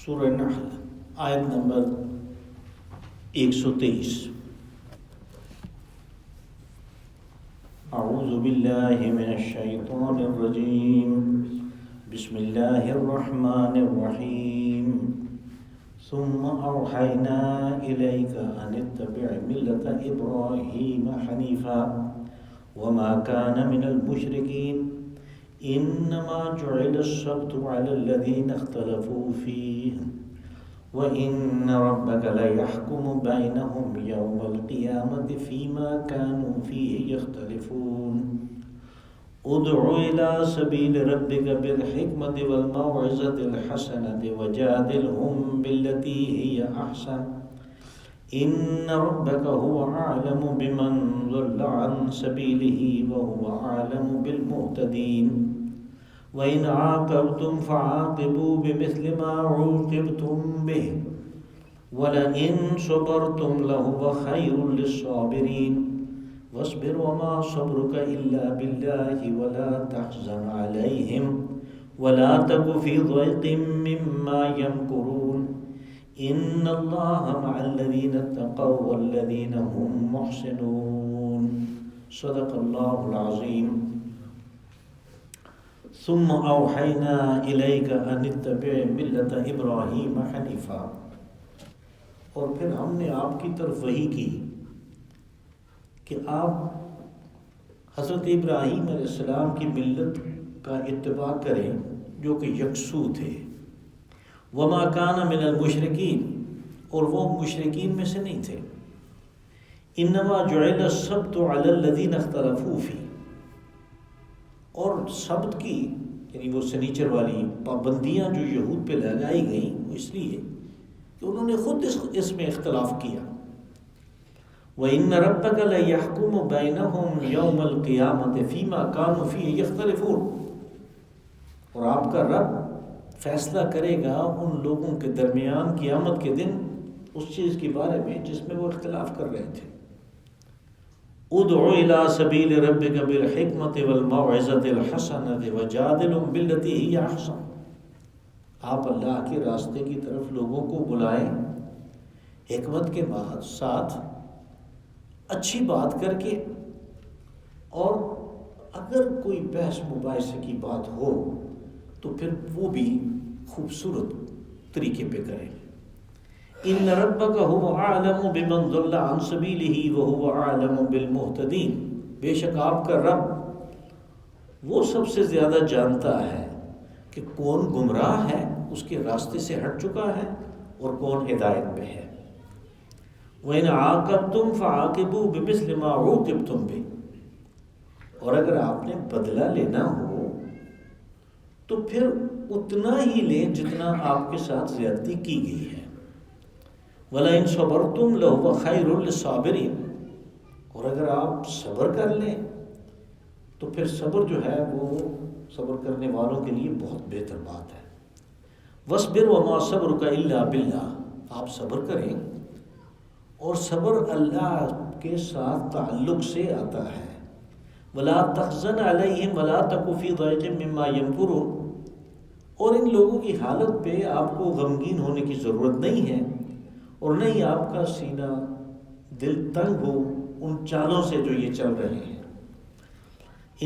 سورہ نحل آیت نمبر 123۔ اعوذ باللہ من الشیطان الرجیم، بسم اللہ الرحمن الرحیم۔ ثم اوحینا الیک ان اتبع ملۃ ابراہیم حنیفا وما کان من المشرکین انما جعل السبت على الذین اختلفوا فیہ وَإِنَّ رَبَّكَ لَيَحْكُمُ بَيْنَهُمْ يَوْمَ الْقِيَامَةِ فِيمَا كَانُوا فِيهِ يَخْتَلِفُونَ ادْعُ إِلَى سَبِيلِ رَبِّكَ بِالْحِكْمَةِ وَالْمَوْعِظَةِ الْحَسَنَةِ وَجَادِلْهُمْ بِالَّتِي هِيَ أَحْسَنُ إِنَّ رَبَّكَ هُوَ أَعْلَمُ بِمَنْ ضَلَّ عَنْ سَبِيلِهِ وَهُوَ أَعْلَمُ بِالْمُهْتَدِينَ وَإِنْ عَاقَبْتُمْ فَعَاقِبُوا بِمِثْلِ مَا عُوقِبْتُمْ بِهِ وَلَئِنْ صَبَرْتُمْ لَهُوَ خَيْرٌ لِلصَّابِرِينَ وَاصْبِرْ وَمَا صَبْرُكَ إِلَّا بِاللَّهِ وَلَا تَحْزَنْ عَلَيْهِمْ وَلَا تَكُ فِي ضَيْقٍ مِّمَّا يَمْكُرُونَ إِنَّ اللَّهَ مَعَ الَّذِينَ اتَّقَوْا وَالَّذِينَ هُمْ مُحْسِنُونَ۔ صدق اللہ العظیم۔ ثم اوحینا الیک ان اتبع ملۃ ابراہیم حنیفا، اور پھر ہم نے آپ کی طرف وحی کی کہ آپ حضرت ابراہیم علیہ السلام کی ملت کا اتباع کریں جو کہ یکسو تھے۔ وما کان من المشرکین، اور وہ مشرکین میں سے نہیں تھے۔ انما جعل السبت علی الذین اختلفوا فیہ، اور سبت کی یعنی وہ سنیچر والی پابندیاں جو یہود پہ لگائی گئیں وہ اس لیے کہ انہوں نے خود اس میں اختلاف کیا۔ وَإِنَّ رَبَّكَ لَيَحْكُمُ بَيْنَهُمْ يَوْمَ الْقِيَامَةِ فِيمَا كَانُوا فِيهِ يَخْتَلِفُونَ، اور آپ کا رب فیصلہ کرے گا ان لوگوں کے درمیان قیامت کے دن اس چیز کے بارے میں جس میں وہ اختلاف کر رہے تھے۔ ادعو الى سبیل ربک بالحکمت والموعظۃ الحسنۃ وجادلہم باللتی ہی احسن، آپ اللہ کے راستے کی طرف لوگوں کو بلائیں حکمت کے ساتھ، اچھی بات کر کے، اور اگر کوئی بحث مباحثے کی بات ہو تو پھر وہ بھی خوبصورت طریقے پہ کریں۔ ان ربک هو اعلم بمن ضل عن سبیلہ وهو اعلم بالمہتدین، بے شک آپ کا رب وہ سب سے زیادہ جانتا ہے کہ کون گمراہ ہے، اس کے راستے سے ہٹ چکا ہے، اور کون ہدایت پہ ہے۔ وَإِنْ عَاقَبْتُمْ فَعَاقِبُوا بِمِثْلِ مَا عُوقِبْتُمْ بِهِ، اور اگر آپ نے بدلہ لینا ہو تو پھر اتنا ہی لیں جتنا آپ کے ساتھ زیادتی کی گئی ہے۔ وَلَئِنْ صَبَرْتُمْ لَهُوَ خَيْرٌ لِلصَّابِرِينَ، اور اگر آپ صبر کر لیں تو پھر صبر جو ہے وہ صبر کرنے والوں کے لیے بہت بہتر بات ہے۔ وَاصْبِرْ وَمَا صَبْرُكَ إِلَّا بِاللَّهِ، آپ صبر کریں، اور صبر اللہ کے ساتھ تعلق سے آتا ہے۔ وَلَا تَحْزَنْ عَلَيْهِمْ وَلَا تَكُ فِي ضَيْقٍ مِّمَّا يَمْكُرُونَ، اور ان لوگوں کی حالت پہ آپ کو غمگین ہونے کی ضرورت نہیں ہے، اور نہیں آپ کا سینہ دل تنگ ہو ان چالوں سے جو یہ چل رہے ہیں۔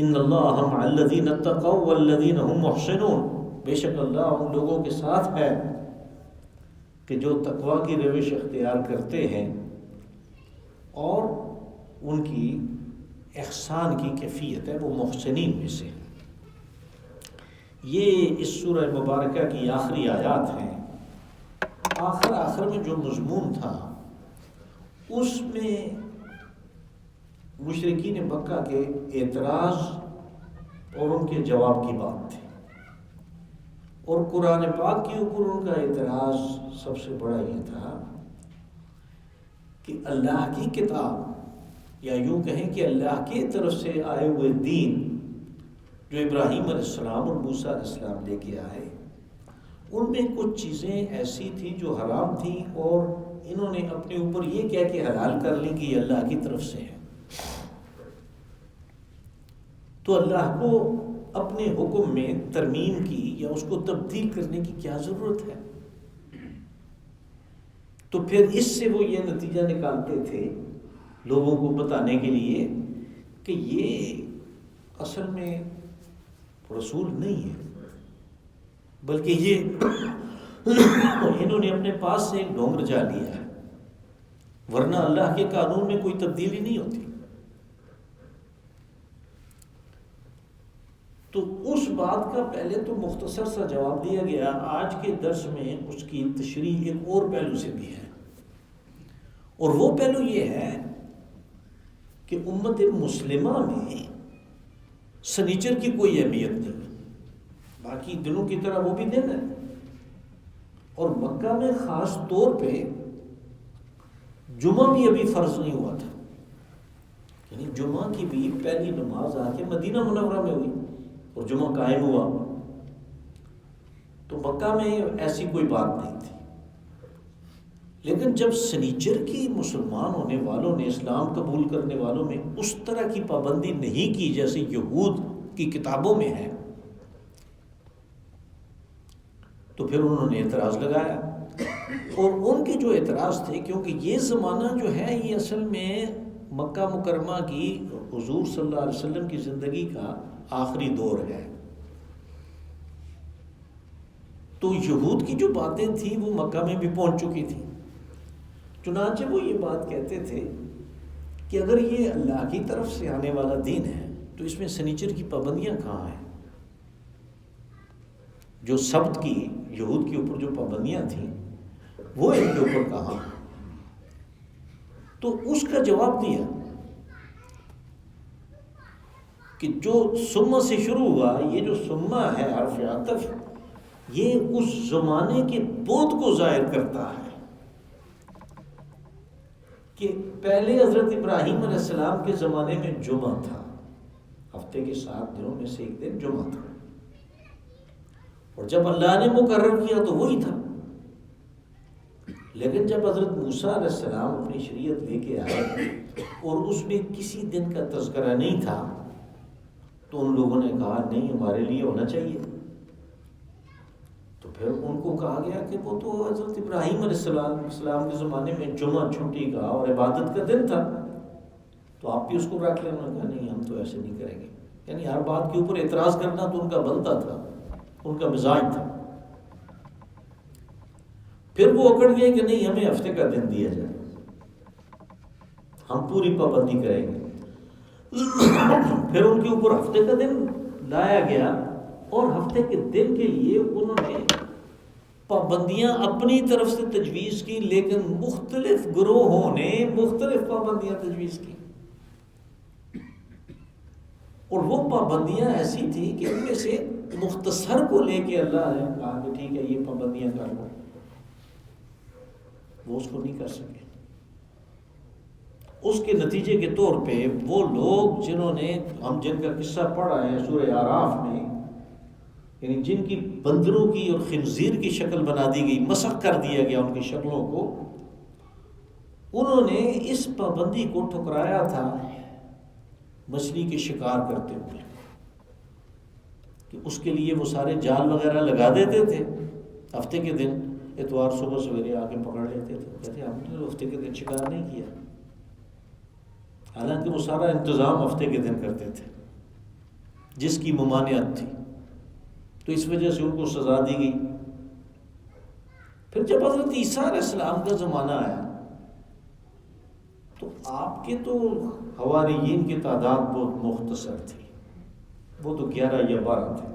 ان اللہ مع الذین اتقوا والذین هم محسنون، بے شک اللہ ان لوگوں کے ساتھ ہے کہ جو تقوی کی روش اختیار کرتے ہیں اور ان کی احسان کی کیفیت ہے، وہ محسنین میں سے۔ یہ اس سورہ مبارکہ کی آخری آیات ہیں۔ آخر میں جو مضمون تھا اس میں مشرکین مکہ کے اعتراض اور ان کے جواب کی بات تھی، اور قرآن پاک کے اوپر ان کا اعتراض سب سے بڑا یہ تھا کہ اللہ کی کتاب، یا یوں کہیں کہ اللہ کی طرف سے آئے ہوئے دین جو ابراہیم علیہ السلام اور موسیٰ علیہ السلام لے کے آئے، ان میں کچھ چیزیں ایسی تھیں جو حرام تھیں، اور انہوں نے اپنے اوپر یہ کہہ کے حلال کر لی کہ یہ اللہ کی طرف سے ہے۔ تو اللہ کو اپنے حکم میں ترمیم کی یا اس کو تبدیل کرنے کی کیا ضرورت ہے؟ تو پھر اس سے وہ یہ نتیجہ نکالتے تھے لوگوں کو بتانے کے لیے کہ یہ اصل میں رسول نہیں ہے، بلکہ یہ انہوں نے اپنے پاس سے ایک ڈھونگ رچا لیا ہے، ورنہ اللہ کے قانون میں کوئی تبدیلی نہیں ہوتی۔ تو اس بات کا پہلے تو مختصر سا جواب دیا گیا۔ آج کے درس میں اس کی تشریح ایک اور پہلو سے بھی ہے، اور وہ پہلو یہ ہے کہ امت مسلمہ میں سنیچر کی کوئی اہمیت نہیں، باقی دنوں کی طرح وہ بھی دن ہے، اور مکہ میں خاص طور پہ جمعہ بھی ابھی فرض نہیں ہوا تھا، یعنی جمعہ کی بھی پہلی نماز آ کے مدینہ منورہ میں ہوئی اور جمعہ قائم ہوا، تو مکہ میں ایسی کوئی بات نہیں تھی۔ لیکن جب سنیچر کی مسلمان ہونے والوں نے، اسلام قبول کرنے والوں میں اس طرح کی پابندی نہیں کی جیسے یہود کی کتابوں میں ہے، تو پھر انہوں نے اعتراض لگایا، اور ان کے جو اعتراض تھے، کیونکہ یہ زمانہ جو ہے یہ اصل میں مکہ مکرمہ کی حضور صلی اللہ علیہ وسلم کی زندگی کا آخری دور ہے، تو یہود کی جو باتیں تھیں وہ مکہ میں بھی پہنچ چکی تھیں، چنانچہ وہ یہ بات کہتے تھے کہ اگر یہ اللہ کی طرف سے آنے والا دین ہے تو اس میں سنیچر کی پابندیاں کہاں ہیں؟ جو سبت کی یہود کے اوپر جو پابندیاں تھیں وہ ان کے اوپر کہاں؟ تو اس کا جواب دیا کہ جو سمہ سے شروع ہوا، یہ جو سمہ ہے حرف عطف، یہ اس زمانے کے بعد کو ظاہر کرتا ہے کہ پہلے حضرت ابراہیم علیہ السلام کے زمانے میں جمعہ تھا، ہفتے کے 7 دنوں میں سے ایک دن جمعہ تھا، اور جب اللہ نے مقرر کیا تو وہی تھا۔ لیکن جب حضرت موسیٰ علیہ السلام اپنی شریعت لے کے آئے اور اس میں کسی دن کا تذکرہ نہیں تھا، تو ان لوگوں نے کہا نہیں، ہمارے لیے ہونا چاہیے۔ تو پھر ان کو کہا گیا کہ وہ تو حضرت ابراہیم علیہ السلام کے زمانے میں جمعہ چھٹی کا اور عبادت کا دن تھا، تو آپ بھی اس کو رکھ لیں۔ انہوں نے کہا نہیں، ہم تو ایسے نہیں کریں گے، یعنی ہر بات کے اوپر اعتراض کرنا تو ان کا بنتا تھا، ان کا مزاج تھا۔ پھر وہ اکڑ گئے کہ نہیں، ہمیں ہفتے کا دن دیا جائے، ہم پوری پابندی کریں گے۔ پھر ان کے اوپر ہفتے کا دن لایا گیا، اور ہفتے کے دن کے لیے انہوں نے پابندیاں اپنی طرف سے تجویز کی، لیکن مختلف گروہوں نے مختلف پابندیاں تجویز کی، اور وہ پابندیاں ایسی تھیں کہ ان میں سے مختصر کو لے کے اللہ نے کہا کہ ٹھیک ہے یہ پابندیاں کر لو، وہ اس کو نہیں کر سکے۔ اس کے نتیجے کے طور پہ وہ لوگ جنہوں نے، ہم جن کا قصہ پڑھا ہے سورہ اعراف میں، یعنی جن کی بندروں کی اور خنزیر کی شکل بنا دی گئی، مسخ کر دیا گیا ان کی شکلوں کو، انہوں نے اس پابندی کو ٹھکرایا تھا مچھلی کے شکار کرتے ہوئے، کہ اس کے لیے وہ سارے جال وغیرہ لگا دیتے تھے، ہفتے کے دن اتوار صبح سویرے آ کے پکڑ لیتے تھے، کہتے ہم نے ہفتے کے دن شکار نہیں کیا، حالانکہ وہ سارا انتظام ہفتے کے دن کرتے تھے جس کی ممانعت تھی، تو اس وجہ سے ان کو سزا دی گئی۔ پھر جب حضرت عیسیٰ علیہ السلام کا زمانہ آیا تو آپ کے تو حواریین کی تعداد بہت مختصر تھی، وہ تو 11 یا 12 تھے،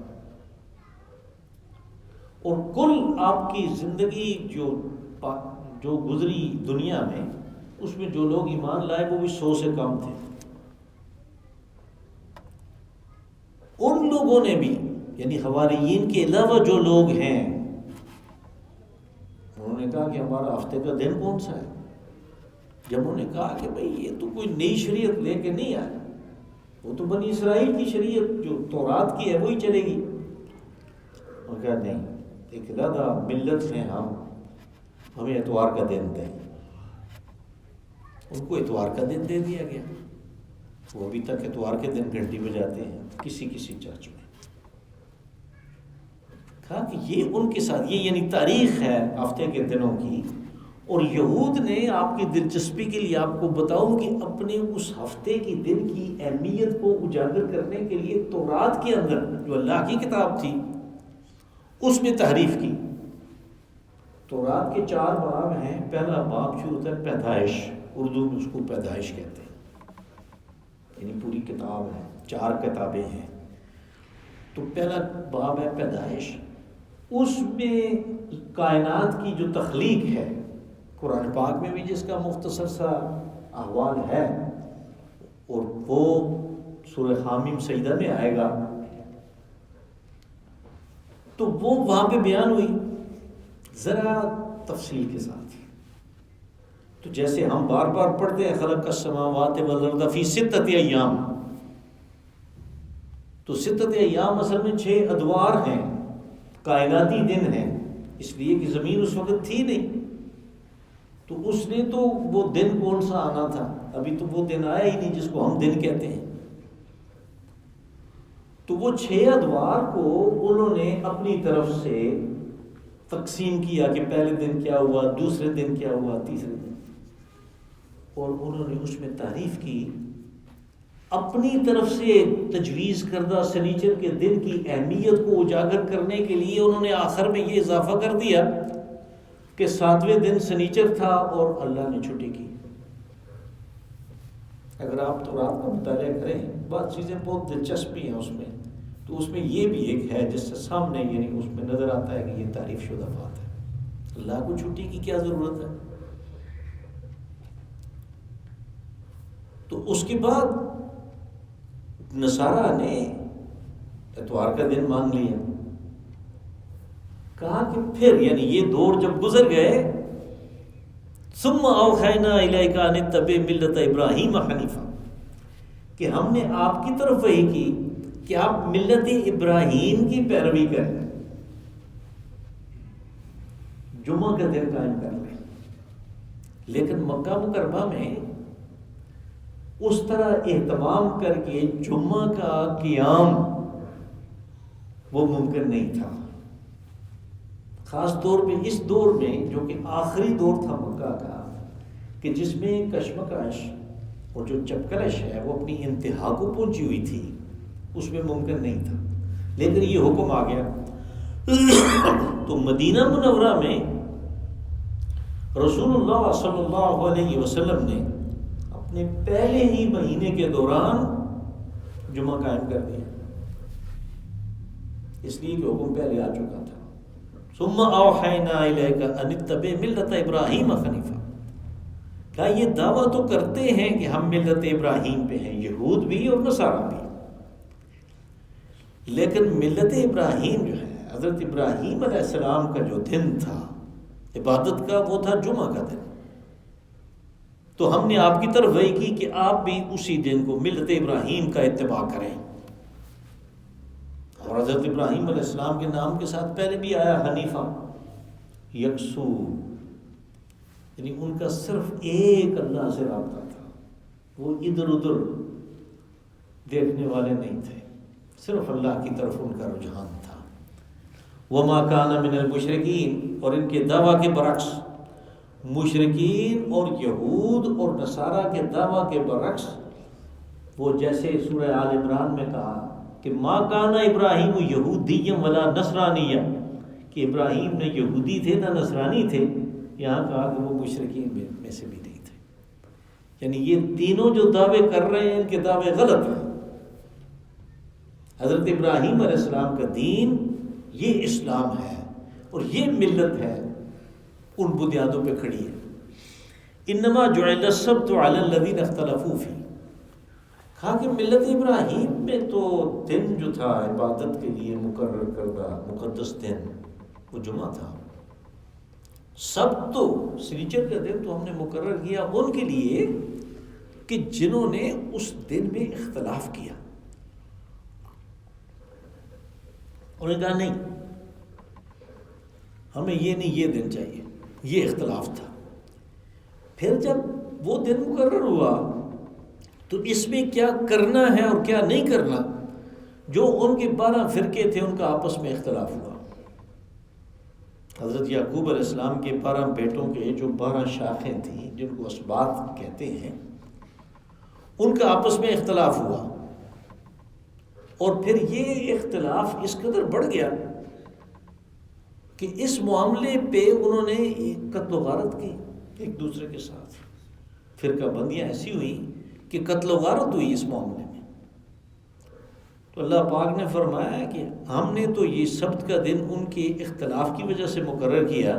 اور کل آپ کی زندگی جو گزری دنیا میں، اس میں جو لوگ ایمان لائے وہ بھی 100 سے کم تھے۔ ان لوگوں نے بھی، یعنی حواریین کے علاوہ جو لوگ ہیں، انہوں نے کہا کہ ہمارا ہفتے کا دن کون سا ہے؟ جب انہوں نے کہا کہ بھئی یہ تو کوئی نئی شریعت لے کے نہیں آئے، وہ تو بنی اسرائیل کی شریعت جو تورات کی ہے وہی چلے گی، انہوں نے کہا نہیں، ایک علیحدہ ملت ہیں ہم، ہمیں اتوار کا دن دیں۔ ان کو اتوار کا دن دے دیا گیا، وہ ابھی تک اتوار کے دن گھنٹی بجاتے ہیں کسی چرچ میں۔ کہا کہ یہ ان کے ساتھ، یہ یعنی تاریخ ہے ہفتے کے دنوں کی، اور یہود نے آپ کی دلچسپی کے لیے آپ کو بتاؤں کہ اپنے اس ہفتے کے دن کی اہمیت کو اجاگر کرنے کے لیے تورات کے اندر جو اللہ کی کتاب تھی اس میں تحریف کی. تورات کے 4 باب ہیں. پہلا باب شروع ہوتا ہے پیدائش، اردو میں اس کو پیدائش کہتے ہیں، یعنی پوری کتاب ہے، 4 کتابیں ہیں. تو پہلا باب ہے پیدائش. اس میں کائنات کی جو تخلیق ہے، قرآن پاک میں بھی جس کا مختصر سا احوال ہے، اور وہ سورہ حامیم سجدہ میں آئے گا، تو وہ وہاں پہ بیان ہوئی ذرا تفصیل کے ساتھ. تو جیسے ہم بار بار پڑھتے ہیں خلق السماوات والارض فی 6 ایام، تو 6 ایام اصل میں 6 ادوار ہیں، کائناتی دن ہیں، اس لیے کہ زمین اس وقت تھی نہیں. تو اس نے تو وہ دن کون سا آنا تھا، ابھی تو وہ دن آیا ہی نہیں جس کو ہم دن کہتے ہیں. تو وہ 6 ادوار کو انہوں نے اپنی طرف سے تقسیم کیا کہ پہلے دن کیا ہوا، دوسرے دن کیا ہوا، تیسرے دن، اور انہوں نے اس میں تعریف کی. اپنی طرف سے تجویز کردہ سنیچر کے دن کی اہمیت کو اجاگر کرنے کے لیے انہوں نے آخر میں یہ اضافہ کر دیا کہ 7ویں دن سنیچر تھا اور اللہ نے چھٹی کی. اگر آپ تورات کا مطالعہ کریں، بات چیزیں بہت دلچسپی ہیں اس میں، تو اس میں یہ بھی ایک ہے جس سے سامنے یعنی اس میں نظر آتا ہے کہ یہ تعریف شدہ بات ہے. اللہ کو چھٹی کی کیا ضرورت ہے؟ تو اس کے بعد نصارہ نے اتوار کا دن مان لیا. کہا کہ پھر یعنی یہ دور جب گزر گئے، ثم اوحینا الیک ان اتبع ملت ابراہیم حنیفا، کہ ہم نے آپ کی طرف وحی کی کہ آپ ملت ابراہیم کی پیروی کریں، جمعہ کا دن قائم کر لیں. لیکن مکہ مکرمہ میں اس طرح اہتمام کر کے جمعہ کا قیام وہ ممکن نہیں تھا، خاص طور پہ اس دور میں جو کہ آخری دور تھا مکہ کا، کہ جس میں کشمکش اور جو چپکلش ہے وہ اپنی انتہا کو پہنچی ہوئی تھی، اس میں ممکن نہیں تھا. لیکن یہ حکم آ گیا. تو مدینہ منورہ میں رسول اللہ صلی اللہ علیہ وسلم نے اپنے پہلے ہی مہینے کے دوران جمعہ قائم کر دیا، اس لیے کہ حکم پہلے آ چکا تھا. ثم اوحینا الیک ان اتبع ملت ابراہیم حنیفا. کہا یہ دعویٰ تو کرتے ہیں کہ ہم ملت ابراہیم پہ ہیں، یہود بھی اور نصارہ بھی، لیکن ملت ابراہیم جو ہے، حضرت ابراہیم علیہ السلام کا جو دن تھا عبادت کا، وہ تھا جمعہ کا دن. تو ہم نے آپ کی طرف وحی کی کہ آپ بھی اسی دن کو ملت ابراہیم کا اتباع کریں. اور حضرت ابراہیم علیہ السلام کے نام کے ساتھ پہلے بھی آیا حنیفہ، یکسو، یعنی ان کا صرف ایک اللہ سے رابطہ تھا، وہ ادھر ادھر دیکھنے والے نہیں تھے، صرف اللہ کی طرف ان کا رجحان تھا. وما کان من المشرکین، اور ان کے دعویٰ کے برعکس مشرکین اور یہود اور نصارہ کے دعویٰ کے برعکس، وہ جیسے سورہ آل عمران میں کہا کہ ما کان ابراہیم یہودیا ولا نصرانیا، کہ ابراہیم نہ یہودی تھے نہ نصرانی تھے. یہاں کہا کہ وہ مشرکین میں سے بھی نہیں تھے. یعنی یہ تینوں جو دعوے کر رہے ہیں ان کے دعوے غلط ہیں. حضرت ابراہیم علیہ السلام کا دین یہ اسلام ہے اور یہ ملت ہے، ان بنیادوں پہ کھڑی ہے. انما جعل السبت علی الذین اختلفوا فیہ. کہا کہ ملت ابراہیم میں تو دن جو تھا عبادت کے لیے مقرر کردہ مقدس دن وہ جمعہ تھا. سب تو سنیچر کا دن تو ہم نے مقرر کیا ان کے لیے کہ جنہوں نے اس دن میں اختلاف کیا. انہوں نے کہا نہیں، ہمیں یہ نہیں، یہ دن چاہیے، یہ اختلاف تھا. پھر جب وہ دن مقرر ہوا تو اس میں کیا کرنا ہے اور کیا نہیں کرنا، جو ان کے 12 فرقے تھے ان کا آپس میں اختلاف ہوا. حضرت یعقوب علیہ السلام کے 12 بیٹوں کے جو 12 شاخیں تھیں جن کو اسباط کہتے ہیں، ان کا آپس میں اختلاف ہوا، اور پھر یہ اختلاف اس قدر بڑھ گیا کہ اس معاملے پہ انہوں نے قتل و غارت کی ایک دوسرے کے ساتھ، فرقہ بندیاں ایسی ہوئی کہ قتل و غارت ہوئی اس معاملے میں۔ تو اللہ پاک نے فرمایا کہ ہم نے تو یہ سبت کا دن ان کے اختلاف کی وجہ سے مقرر کیا،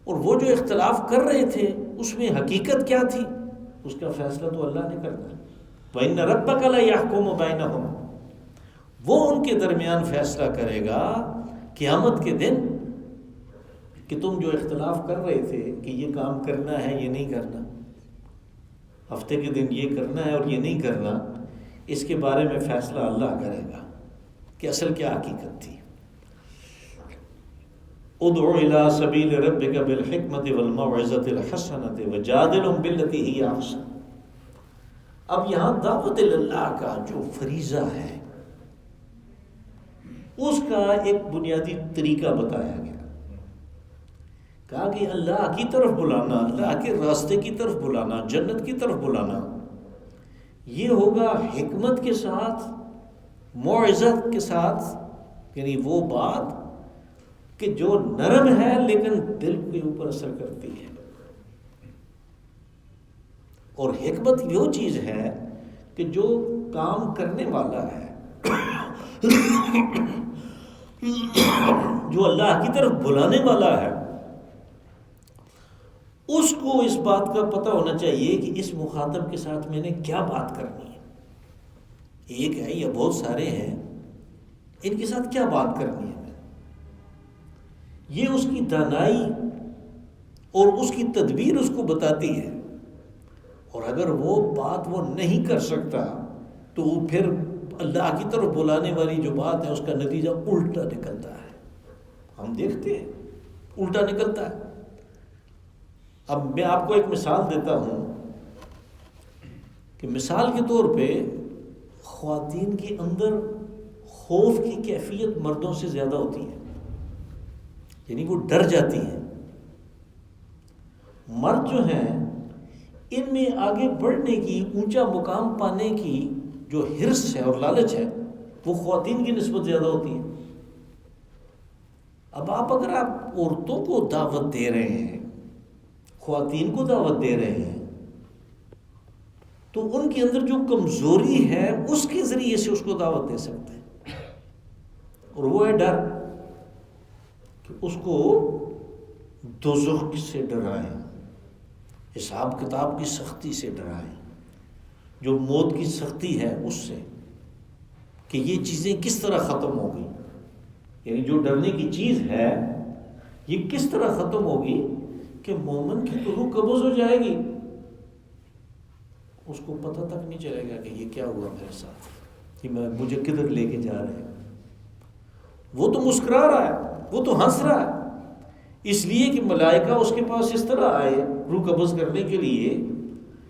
اور وہ جو اختلاف کر رہے تھے اس میں حقیقت کیا تھی اس کا فیصلہ تو اللہ نے کرنا ہے۔ وَإِنَّ رَبَّكَ لَيَحْكُمُ بَيْنَهُمْ، وہ ان کے درمیان فیصلہ کرے گا قیامت کے دن کہ تم جو اختلاف کر رہے تھے کہ یہ کام کرنا ہے یہ نہیں کرنا، ہفتے کے دن یہ کرنا ہے اور یہ نہیں کرنا، اس کے بارے میں فیصلہ اللہ کرے گا کہ اصل کیا حقیقت تھی۔ ادعو الی سبیل ربک بالحکمت والموعظۃ الحسنۃ وجادلہم باللتی ہی احسن۔ اب یہاں دعوت اللہ کا جو فریضہ ہے اس کا ایک بنیادی طریقہ بتایا گیا، کہا کہ اللہ کی طرف بلانا، اللہ کے راستے کی طرف بلانا، جنت کی طرف بلانا، یہ ہوگا حکمت کے ساتھ، موعظت کے ساتھ، یعنی وہ بات کہ جو نرم ہے لیکن دل کے اوپر اثر کرتی ہے۔ اور حکمت وہ چیز ہے کہ جو کام کرنے والا ہے، جو اللہ کی طرف بلانے والا ہے، اس کو اس بات کا پتہ ہونا چاہیے کہ اس مخاطب کے ساتھ میں نے کیا بات کرنی ہے، ایک ہے یا بہت سارے ہیں، ان کے ساتھ کیا بات کرنی ہے۔ یہ اس کی دانائی اور اس کی تدبیر اس کو بتاتی ہے، اور اگر وہ بات وہ نہیں کر سکتا تو پھر اللہ کی طرف بلانے والی جو بات ہے اس کا نتیجہ الٹا نکلتا ہے، ہم دیکھتے ہیں الٹا نکلتا ہے۔ اب میں آپ کو ایک مثال دیتا ہوں کہ مثال کے طور پہ خواتین کے اندر خوف کی کیفیت مردوں سے زیادہ ہوتی ہے، یعنی وہ ڈر جاتی ہیں۔ مرد جو ہیں ان میں آگے بڑھنے کی، اونچا مقام پانے کی جو حرص ہے اور لالچ ہے وہ خواتین کی نسبت زیادہ ہوتی ہے۔ اب اگر آپ عورتوں کو دعوت دے رہے ہیں، خواتین کو دعوت دے رہے ہیں، تو ان کے اندر جو کمزوری ہے اس کے ذریعے سے اس کو دعوت دے سکتے ہیں، اور وہ ہے ڈر، کہ اس کو دوزخ سے ڈرائیں، حساب کتاب کی سختی سے ڈرائیں، جو موت کی سختی ہے اس سے، کہ یہ چیزیں کس طرح ختم ہوگی، یعنی جو ڈرنے کی چیز ہے یہ کس طرح ختم ہوگی کہ مومن کی تو روح قبض ہو جائے گی، اس کو پتہ تک نہیں چلے گا کہ یہ کیا ہوا میرے ساتھ، کہ مجھے کدھر لے کے جا رہے ہیں۔ وہ تو مسکرا رہا ہے، وہ تو ہنس رہا ہے، اس لیے کہ ملائکہ اس کے پاس اس طرح آئے روح قبض کرنے کے لیے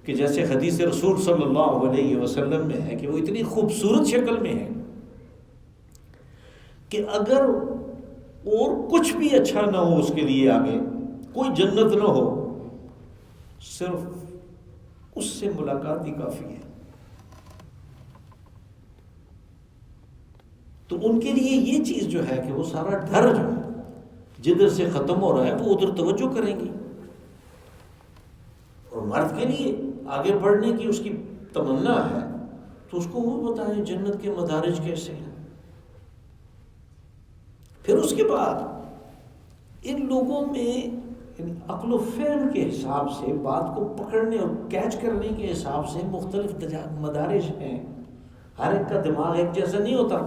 کہ جیسے حدیث رسول صلی اللہ علیہ وسلم میں ہے کہ وہ اتنی خوبصورت شکل میں ہے کہ اگر اور کچھ بھی اچھا نہ ہو اس کے لیے، آگے کوئی جنت نہ ہو، صرف اس سے ملاقات ہی کافی ہے۔ تو ان کے لیے یہ چیز جو ہے کہ وہ سارا ڈر جو ہے جدھر سے ختم ہو رہا ہے وہ ادھر توجہ کریں گی، اور مرد کے لیے آگے بڑھنے کی اس کی تمنا ہے تو اس کو وہ بتائیں جنت کے مدارج کیسے ہیں۔ پھر اس کے بعد ان لوگوں میں عقل و فہم کے حساب سے، بات کو پکڑنے اور کیچ کرنے کے حساب سے مختلف مدارج ہیں، ہر ایک کا دماغ ایک جیسا نہیں ہوتا۔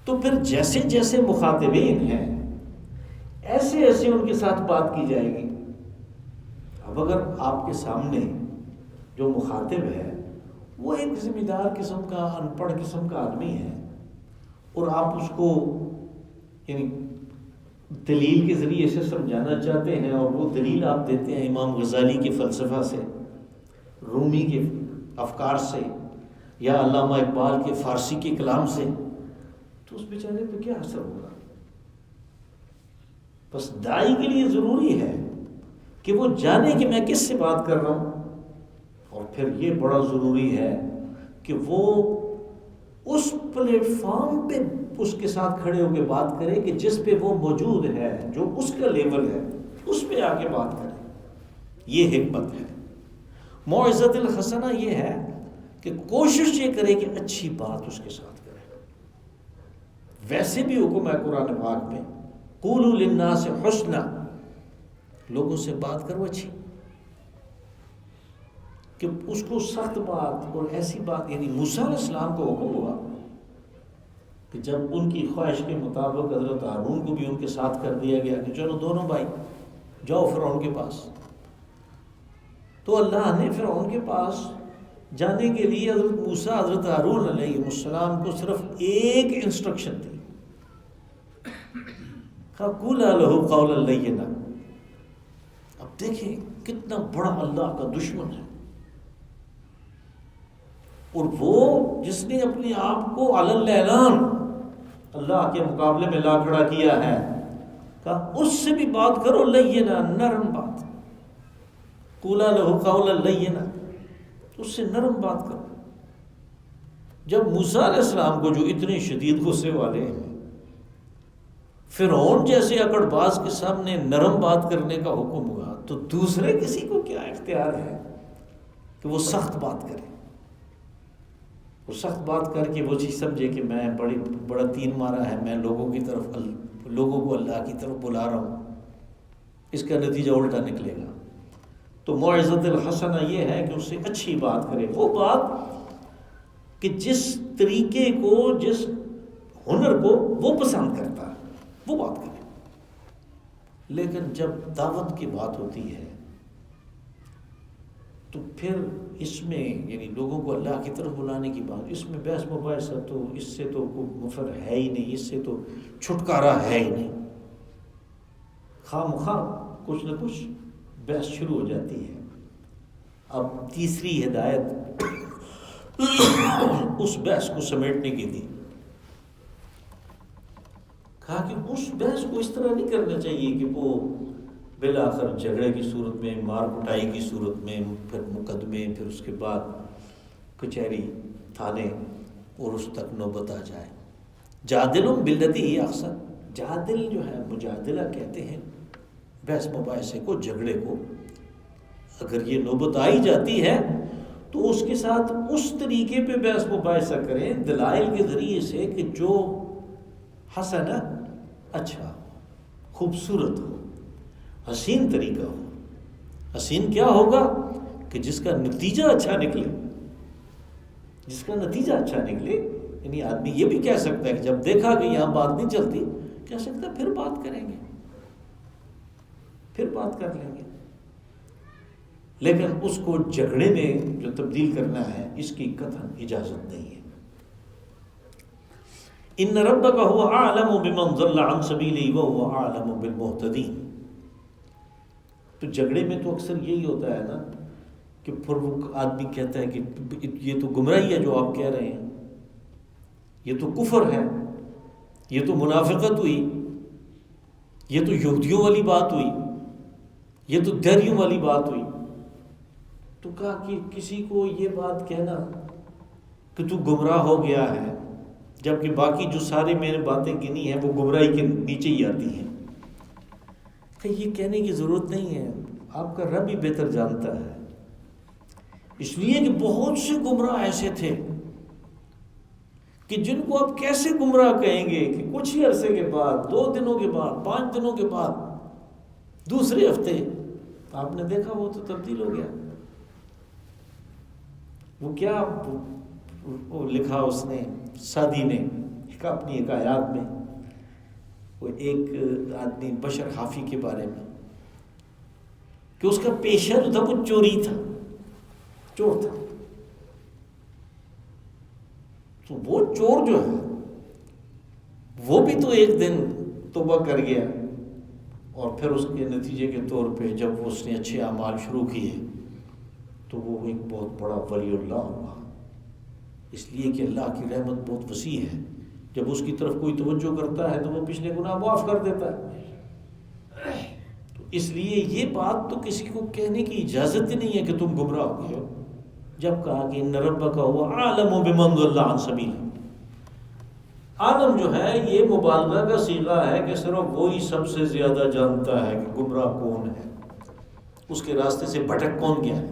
تو پھر جیسے جیسے مخاطبین ہیں ایسے ایسے ان کے ساتھ بات کی جائے گی۔ اب اگر آپ کے سامنے جو مخاطب ہے وہ ایک ذمہ دار قسم کا، ان پڑھ قسم کا آدمی ہے، اور آپ اس کو یعنی دلیل کے ذریعے سے سمجھانا چاہتے ہیں، اور وہ دلیل آپ دیتے ہیں امام غزالی کے فلسفہ سے، رومی کے افکار سے، یا علامہ اقبال کے فارسی کے کلام سے، تو اس بیچارے پہ کیا اثر ہوگا؟ بس داعی کے لیے ضروری ہے کہ وہ جانے کہ میں کس سے بات کر رہا ہوں، اور پھر یہ بڑا ضروری ہے کہ وہ اس پلیٹ فارم پہ اس کے ساتھ کھڑے ہو کے بات کرے کہ جس پہ وہ موجود ہے، جو اس کا لیول ہے اس پہ آ کے بات کرے. یہ حکمت ہے. موعظۃ الحسنہ یہ ہے کہ کوشش یہ کرے کہ اچھی بات اس کے ساتھ کرے. ویسے بھی حکم ہے قرآن پاک میں قولوا للناس حسنا، لوگوں سے بات کرو اچھی، کہ اس کو سخت بات اور ایسی بات، یعنی موسیٰ علیہ السلام کو حکم ہوا کہ جب ان کی خواہش کے مطابق حضرت ہارون کو بھی ان کے ساتھ کر دیا گیا کہ چلو دونوں بھائی جاؤ فرعون کے پاس، تو اللہ نے فرعون کے پاس جانے کے لیے حضرت موسیٰ حضرت ہارون علیہ السلام کو صرف ایک انسٹرکشن دی، قولا لہ قولا لینا. اب دیکھیں کتنا بڑا اللہ کا دشمن ہے، اور وہ جس نے اپنے آپ کو علی الاعلان اللہ کے مقابلے میں لا کھڑا کیا ہے، کہا اس سے بھی بات کرو لینا، نرم بات. قولا لہ قولا لینا، اس سے نرم بات کرو. جب موسیٰ علیہ السلام کو جو اتنے شدید غصے والے ہیں، فرعون جیسے اکڑ باز کے سامنے نرم بات کرنے کا حکم ہوا، تو دوسرے کسی کو کیا اختیار ہے کہ وہ سخت بات کرے. وہ سخت بات کر کے وہ چیز سمجھے کہ میں بڑا تین مارا ہے، میں لوگوں کو اللہ کی طرف بلا رہا ہوں، اس کا نتیجہ الٹا نکلے گا. تو موعظۃ الحسنہ یہ ہے کہ اس سے اچھی بات کرے، وہ بات کہ جس طریقے کو، جس ہنر کو وہ پسند کرتا ہے وہ بات کرے. لیکن جب دعوت کی بات ہوتی ہے تو پھر اس میں، یعنی لوگوں کو اللہ کی طرف بلانے کی بات، اس میں بحث مباحثہ تو اس سے تو کوئی مفر ہے ہی نہیں، اس سے تو چھٹکارا ہے ہی نہیں. خواہ مخواہ کچھ نہ کچھ بحث شروع ہو جاتی ہے. اب تیسری ہدایت اس بحث کو سمیٹنے کی تھی. کہا کہ اس بحث کو اس طرح نہیں کرنا چاہیے کہ وہ بالآخر جھگڑے کی صورت میں، مار کٹائی کی صورت میں، پھر مقدمے، پھر اس کے بعد کچہری، تھانے، اور اس تک نوبت آ جائے. جادلہم باللتی ہی احسن، جادل جو ہے مجادلہ کہتے ہیں بحث مباحثے کو، جھگڑے کو. اگر یہ نوبت آئی جاتی ہے تو اس کے ساتھ اس طریقے پہ بحث مباحثہ کریں دلائل کے ذریعے سے کہ جو حسن، اچھا، خوبصورت ہو، حسین طریقہ ہو. حسین کیا ہوگا کہ جس کا نتیجہ اچھا نکلے، جس کا نتیجہ اچھا نکلے. یعنی آدمی یہ بھی کہہ سکتا ہے کہ جب دیکھا کہ یہاں بات نہیں چلتی، کہہ سکتا ہے پھر بات کریں گے، پھر بات کر لیں گے. لیکن اس کو جھگڑے میں جو تبدیل کرنا ہے، اس کی قطعاً اجازت نہیں ہے. ان ربک هو اعلم بمن ضل عن سبیلہ وهو اعلم بالمہتدین. تو جھگڑے میں تو اکثر یہی ہوتا ہے نا کہ پھر وہ آدمی کہتا ہے کہ یہ تو گمراہی ہے جو آپ کہہ رہے ہیں، یہ تو کفر ہے، یہ تو منافقت ہوئی، یہ تو یہودیوں والی بات ہوئی، یہ تو دیریوں والی بات ہوئی. تو کہا کہ کسی کو یہ بات کہنا کہ تو گمراہ ہو گیا ہے، جبکہ باقی جو سارے میں نے باتیں گنی ہیں وہ گمراہی کے نیچے ہی آتی ہیں، کہ یہ کہنے کی ضرورت نہیں ہے، آپ کا رب ہی بہتر جانتا ہے. اس لیے کہ بہت سے گمراہ ایسے تھے کہ جن کو آپ کیسے گمراہ کہیں گے کہ کچھ ہی عرصے کے بعد، 2 دنوں کے بعد، 5 دنوں کے بعد، دوسرے ہفتے آپ نے دیکھا وہ تو تبدیل ہو گیا. وہ کیا وہ لکھا اس نے، سعدی نے اپنی ایک آیات میں، وہ ایک آدمی بشر حافی کے بارے میں، کہ اس کا پیشہ جو تھا وہ چوری تھا، چور تھا. تو وہ چور جو ہے وہ بھی تو ایک دن توبہ کر گیا، اور پھر اس کے نتیجے کے طور پہ جب اس نے اچھے اعمال شروع کیے تو وہ ایک بہت بڑا ولی اللہ ہوا. اس لیے کہ اللہ کی رحمت بہت وسیع ہے، جب اس کی طرف کوئی توجہ کرتا ہے تو وہ پچھلے گناہ معاف کر دیتا ہے. اس لیے یہ بات تو کسی کو کہنے کی اجازت ہی نہیں ہے کہ تم گمراہ ہو گئے ہو، جب کہا کہ ان ربک هو اعلم بمن ضل عن سبیلہ۔ عالم جو ہے یہ مبالغہ کا صیغہ ہے کہ صرف وہی سب سے زیادہ جانتا ہے کہ گمراہ کون ہے، اس کے راستے سے بھٹک کون گیا ہے۔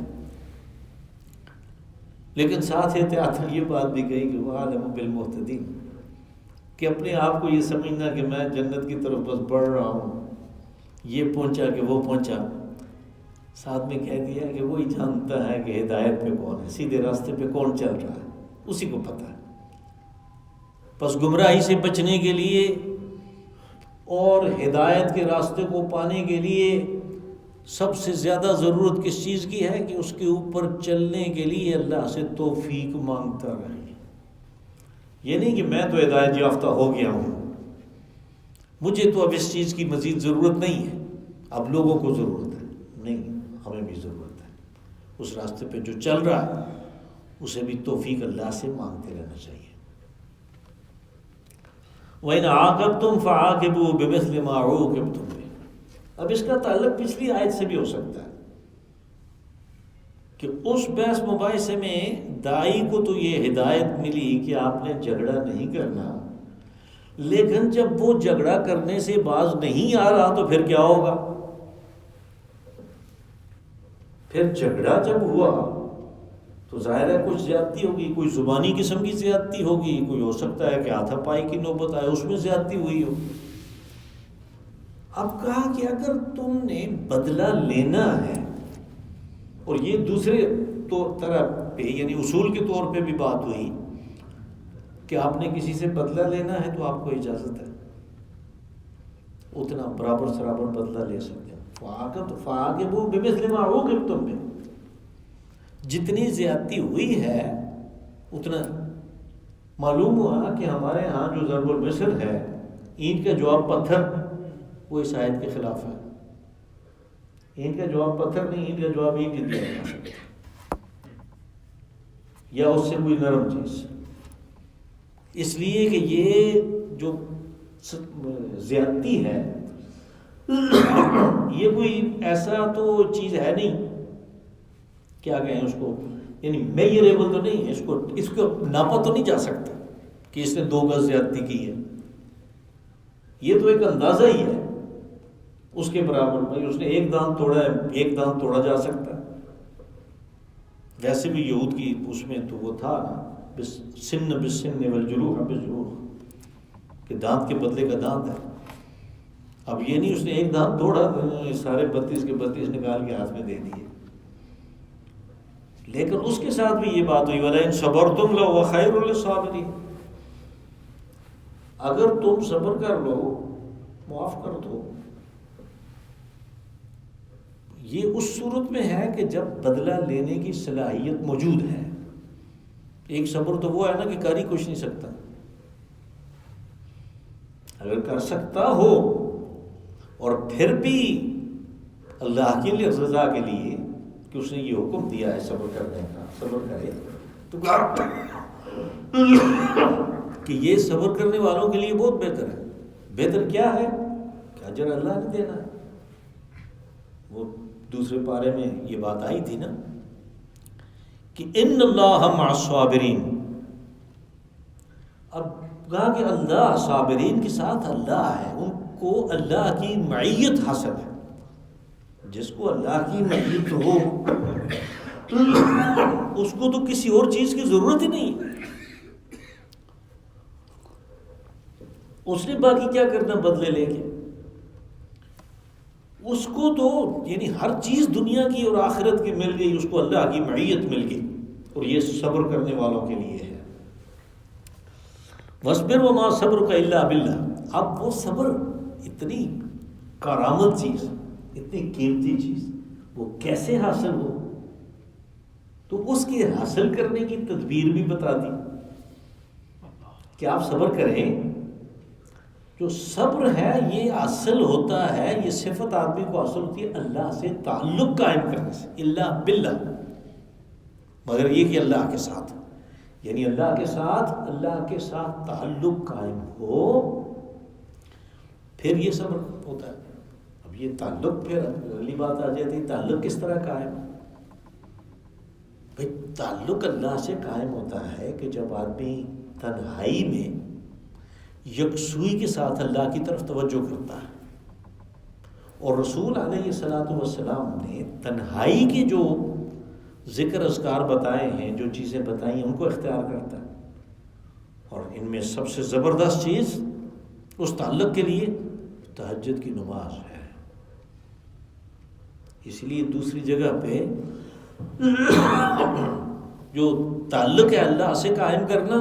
لیکن ساتھ احتیاط یہ بات بھی کہی کہ وہ عالم بالمہتدین، کہ اپنے آپ کو یہ سمجھنا کہ میں جنت کی طرف بس بڑھ رہا ہوں، یہ پہنچا کہ وہ پہنچا، ساتھ میں کہہ دیا کہ وہی جانتا ہے کہ ہدایت پہ کون ہے، سیدھے راستے پہ کون چل رہا ہے، اسی کو پتہ ہے۔ پس گمراہی سے بچنے کے لیے اور ہدایت کے راستے کو پانے کے لیے سب سے زیادہ ضرورت کس چیز کی ہے کہ اس کے اوپر چلنے کے لیے اللہ سے توفیق مانگتا رہے۔ یہ نہیں کہ میں تو ہدایت یافتہ ہو گیا ہوں، مجھے تو اب اس چیز کی مزید ضرورت نہیں ہے، اب لوگوں کو ضرورت ہے۔ نہیں، ہمیں بھی ضرورت ہے، اس راستے پہ جو چل رہا ہے اسے بھی توفیق اللہ سے مانگتے رہنا چاہیے۔ وَإِنْ عَاقَبْتُمْ فَعَاقِبُوا بِمِثْلِ مَا عُوقِبْتُمْ بِهِ۔ اب اس کا تعلق پچھلی آیت سے بھی ہو سکتا ہے کہ اس بحث مباحثے میں داعی کو تو یہ ہدایت ملی کہ آپ نے جھگڑا نہیں کرنا، لیکن جب وہ جھگڑا کرنے سے باز نہیں آ رہا تو پھر کیا ہوگا؟ پھر جھگڑا جب ہوا تو ظاہر ہے کچھ زیادتی ہوگی، کوئی زبانی قسم کی زیادتی ہوگی، کوئی ہو سکتا ہے کہ ہاتھا پائی کی نوبت آئے، اس میں زیادتی ہوئی ہو۔ اب کہا کہ اگر تم نے بدلہ لینا ہے، اور یہ دوسرے طرح پہ یعنی اصول کے طور پہ بھی بات ہوئی کہ آپ نے کسی سے بدلہ لینا ہے تو آپ کو اجازت ہے، اتنا برابر سرابر بدلہ لے سکتے ہیں۔ فَعَاقِبُوا بِمِثْلِ مَا عُوقِبْتُمْ بِهِ، جتنی زیادتی ہوئی ہے اتنا معلوم ہوا کہ ہمارے ہاں جو ضرب المثل ہے، اینٹ کا جواب پتھر، وہ اس آیت کے خلاف ہے۔ اینٹ کا جواب پتھر نہیں، اینٹ کا جواب اینٹ ہی دیا جاتا، یا اس سے کوئی نرم چیز، اس لیے کہ یہ جو زیادتی ہے یہ کوئی ایسا تو چیز ہے نہیں، کیا کہیں اس کو، یعنی میئریبل تو نہیں ہے، اس کو ناپا تو نہیں جا سکتا کہ اس نے 2 گز زیادتی کی ہے، یہ تو ایک اندازہ ہی ہے اس کے برابر۔ بھائی اس نے 1 دانت توڑا ہے، 1 دانت توڑا جا سکتا ہے۔ ویسے بھی یہود کی اس میں تو وہ تھا نا، سن بالسن والجروح بالجروح، کہ دانت کے بدلے کا دانت ہے۔ اب یہ نہیں اس نے 1 دانت توڑا سارے 32 کے 32 نکال کے ہاتھ میں دے دیے، لیکن اس کے ساتھ بھی یہ بات ہوئی وَلَئِن صَبَرْتُمْ لَهُوَ خَيْرٌ لِلصَّابِرِينَ، اگر تم صبر کر لو، معاف کر دو، یہ اس صورت میں ہے کہ جب بدلہ لینے کی صلاحیت موجود ہے۔ ایک صبر تو وہ ہے نا کہ کر ہی کچھ نہیں سکتا، اگر کر سکتا ہو اور پھر بھی اللہ کے لیے رضا کے لیے کہ اس نے یہ حکم دیا ہے صبر کرنے کا، صبر کرے تو کہ یہ صبر کرنے والوں کے لیے بہت بہتر ہے۔ بہتر کیا ہے کہ اجر اللہ نے دینا ہے۔ وہ دوسرے پارے میں یہ بات آئی تھی نا کہ ان اللہ مع الصابرین، اب کہا کہ اللہ صابرین کے ساتھ اللہ ہے، ان کو اللہ کی معیت حاصل ہے۔ جس کو اللہ کی معیت ہو اس کو تو کسی اور چیز کی ضرورت ہی نہیں، اس نے باقی کیا کرنا بدلے لے کے، اس کو تو یعنی ہر چیز دنیا کی اور آخرت کی مل گئی، اس کو اللہ کی معیت مل گئی، اور یہ صبر کرنے والوں کے لیے ہے۔ وَاصْبِرْ وَمَا صَبْرُكَ إِلَّا بِاللَّهِ، اب وہ صبر اتنی کارآمد چیز، اتنی قیمتی چیز، وہ کیسے حاصل ہو، تو اس کے حاصل کرنے کی تدبیر بھی بتا دی کہ آپ صبر کریں۔ جو صبر ہے یہ حاصل ہوتا ہے، یہ صفت آدمی کو حاصل ہوتی ہے اللہ سے تعلق قائم کرنے سے، الا باللہ، مگر یہ کہ اللہ کے ساتھ، یعنی اللہ کے ساتھ تعلق قائم ہو، پھر یہ صبر ہوتا ہے۔ اب اب یہ تعلق پھر اگلی بات آ جاتی ہے، تعلق کس طرح قائم؟ بھائی تعلق اللہ سے قائم ہوتا ہے کہ جب آدمی تنہائی میں یکسوئی کے ساتھ اللہ کی طرف توجہ کرتا ہے، اور رسول علیہ الصلوۃ والسلام نے تنہائی کے جو ذکر اذکار بتائے ہیں، جو چیزیں بتائی ہیں، ان کو اختیار کرتا ہے۔ اور ان میں سب سے زبردست چیز اس تعلق کے لیے تہجد کی نماز ہے۔ اس لیے دوسری جگہ پہ جو تعلق ہے اللہ سے قائم کرنا،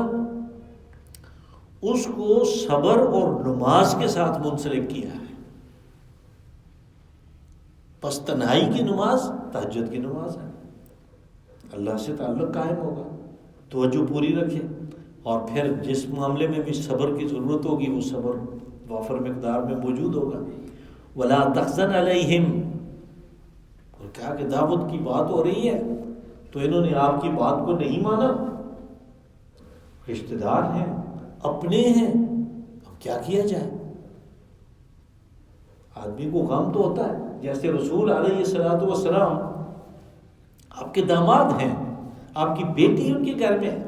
اس کو صبر اور نماز کے ساتھ منسلک کیا ہے۔ پس تنہائی کی نماز تہجد کی نماز ہے۔ اللہ سے تعلق قائم ہوگا، توجہ پوری رکھے، اور پھر جس معاملے میں بھی صبر کی ضرورت ہوگی وہ صبر وافر مقدار میں موجود ہوگا۔ وَلَا تَحْزَنْ عَلَيْهِمْ، اور کہا کہ دعوت کی بات ہو رہی ہے تو انہوں نے آپ کی بات کو نہیں مانا، رشتہ دار ہیں، اپنے ہیں، اب کیا کیا جائے؟ آدمی کو غم تو ہوتا ہے۔ جیسے رسول علیہ الصلوۃ والسلام آپ کے داماد ہیں، آپ کی بیٹی ان کے گھر میں ہے،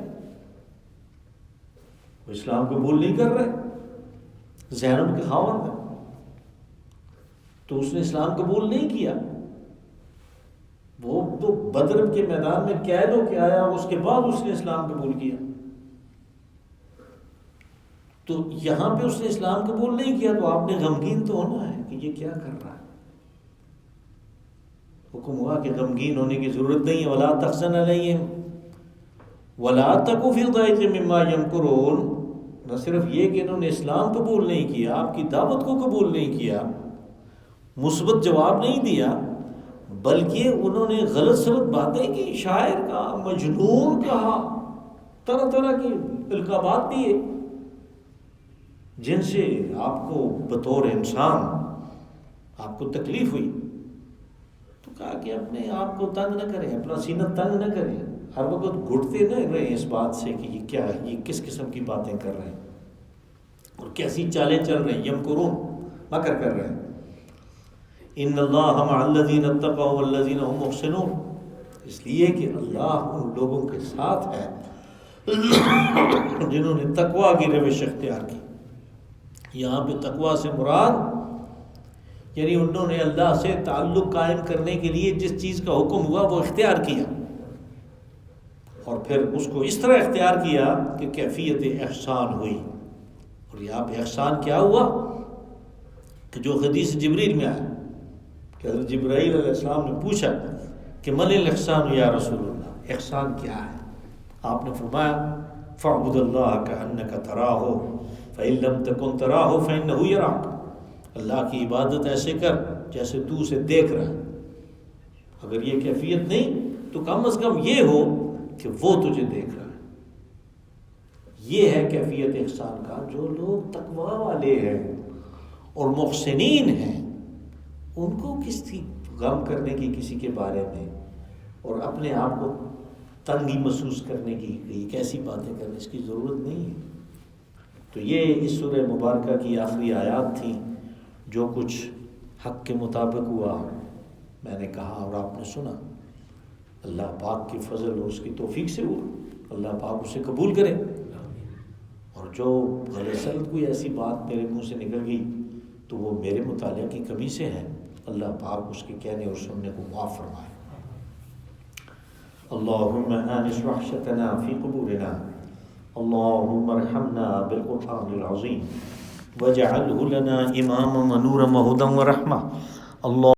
وہ اسلام قبول نہیں کر رہے، زینب کے خاوند ہے، تو اس نے اسلام قبول نہیں کیا۔ وہ تو بدر کے میدان میں قید ہو کے آیا، اس کے بعد اس نے اسلام قبول کیا۔ تو یہاں پہ اس نے اسلام قبول نہیں کیا تو آپ نے غمگین تو ہونا ہے کہ یہ کیا کر رہا ہے۔ حکم ہوا کہ غمگین ہونے کی ضرورت نہیں ہے۔ وَلَا تَحْزَنْ عَلَيْهِمْ وَلَا تَكُ فِي ضَيْقٍ مِّمَّا يَمْكُرُونَ، نہ صرف یہ کہ انہوں نے اسلام قبول نہیں کیا، آپ کی دعوت کو قبول نہیں کیا، مثبت جواب نہیں دیا، بلکہ انہوں نے غلط سلط باتیں کی، شاعر کہا، مجنون کہا، طرح طرح کی القابات دیے، جن سے آپ کو بطور انسان آپ کو تکلیف ہوئی۔ تو کہا کہ اپنے آپ کو تنگ نہ کریں، اپنا سینہ تنگ نہ کریں، ہر وقت گھٹتے نہ رہیں اس بات سے کہ یہ کیا ہے، یہ کس قسم کی باتیں کر رہے ہیں اور کیسی چالیں چل رہی ہیں، یمکرون، مکر کر رہے ہیں۔ ان اللہ مع الذین اتقوا والذین هم محسنون، اس لیے کہ اللہ ان لوگوں کے ساتھ ہے جنہوں نے تقویٰ کی روش اختیار کی۔ یہاں پہ تقویٰ سے مراد یعنی انہوں نے اللہ سے تعلق قائم کرنے کے لیے جس چیز کا حکم ہوا وہ اختیار کیا، اور پھر اس کو اس طرح اختیار کیا کہ کیفیت احسان ہوئی۔ اور یہاں پہ احسان کیا ہوا کہ جو حدیث جبریل میں آیا کہ حضرت جبرائیل علیہ السلام نے پوچھا کہ من الاحسان یا رسول اللہ، احسان کیا ہے؟ آپ نے فرمایا فاعبد اللہ کأنک تراہ فإن لم تکن تراہ فإنہ یراک، اللہ کی عبادت ایسے کر جیسے تو اسے دیکھ رہا ہے۔ اگر یہ کیفیت نہیں تو کم از کم یہ ہو کہ وہ تجھے دیکھ رہا ہے۔ یہ ہے کیفیت احسان کا۔ جو لوگ تقوی والے ہیں اور محسنین ہیں، ان کو کس کی غم کرنے کی کسی کے بارے میں اور اپنے آپ کو تنگی محسوس کرنے کی کیسی باتیں کرنے، اس کی ضرورت نہیں ہے۔ تو یہ اس سورہ مبارکہ کی آخری آیات تھیں۔ جو کچھ حق کے مطابق ہوا میں نے کہا اور آپ نے سنا، اللہ پاک کی فضل اور اس کی توفیق سے ہوا، اللہ پاک اسے قبول کرے، اور جو غلط سلط کوئی ایسی بات میرے منہ سے نکل گئی تو وہ میرے مطالعہ کی کمی سے ہے، اللہ پاک اس کے کہنے اور سننے کو معاف فرمائے۔ اللہم آنس وحشتنا فی قبورنا، اللہم ارحمنا بالقرآن العظیم واجعلہ لنا اماما ونورا وہدی ورحمہ۔ اللہ